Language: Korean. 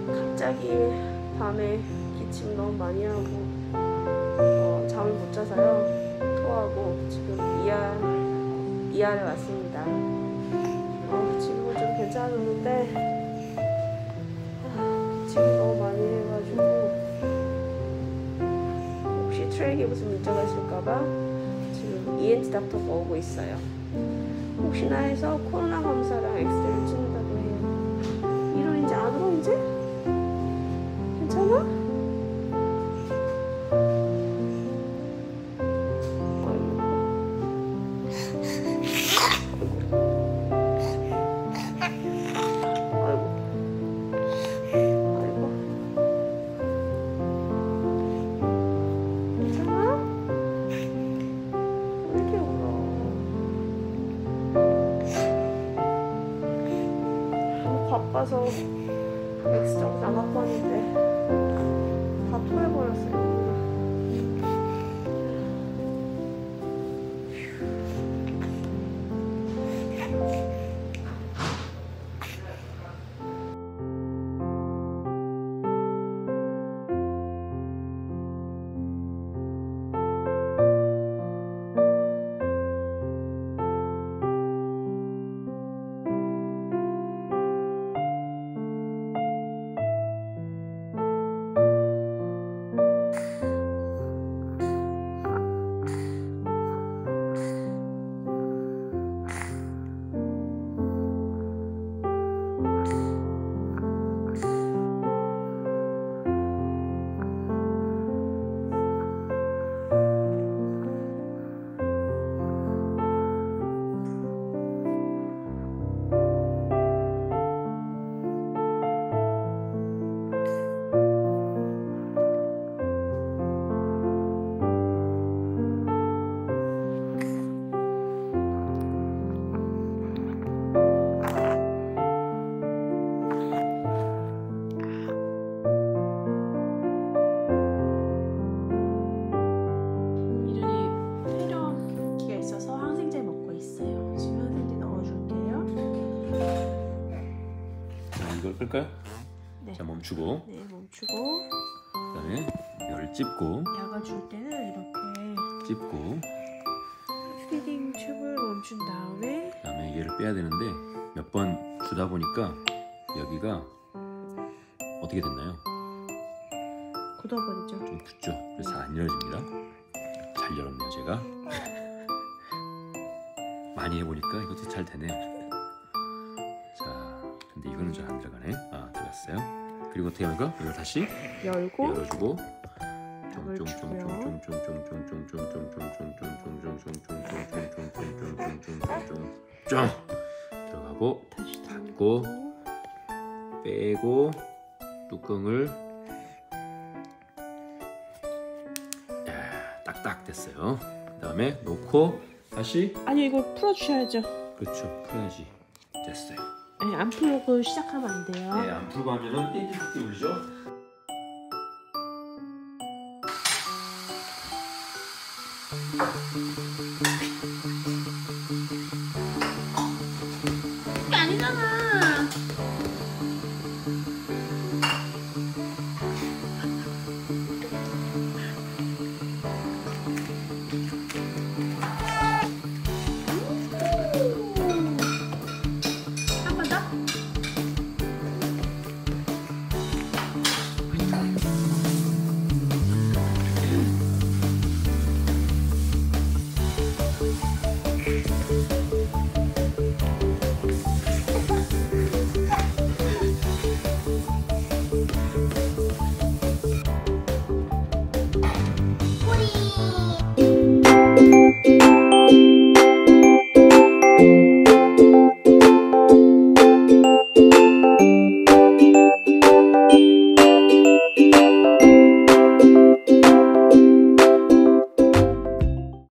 갑자기 밤에 기침 너무 많이 하고 잠을 못 자서요. 토하고 지금 이하에 왔습니다. 지금은 좀 괜찮았는데 기침이 너무 많이 해가지고 혹시 트랙에 무슨 문제가 있을까봐 지금 ENT 닥터가 오고 있어요. 혹시나 해서 코로나 검사랑 엑스레이를 찍는다고 해요. 이로 이제 안으로 이제? 괜찮아? 바빠서 엑스정 나가고 하는데 다 토해버렸어요. 이걸 끌까요? 네. 자, 멈추고. 네, 멈추고. 그다음에 열을 찝고. 약을 줄 때는 이렇게 찝고. 피딩 튜브를 멈춘 다음에. 그다음에 얘를 빼야 되는데 몇 번 주다 보니까 여기가 어떻게 됐나요? 굳어버리죠. 좀 굳죠. 그래서 안 열어집니다. 잘 열었네요, 제가. 많이 해보니까 이것도 잘 되네요. 근데 이거는 잘 안 들어가네. 아, 들어갔어요. 그리고 어떻게 하는 거? 이걸 다시 열고 열어주고 들어가고 다시 닫고 빼고 뚜껑을 딱딱 됐어요. 그 다음에 놓고 다시 아니 이걸 풀어주셔야죠. 그렇죠. 풀어야지. 됐어요. 네, 안 풀고 시작하면 안 돼요. 네, 안 풀고 하면은 띵띵띵 울죠. 그게 아니잖아.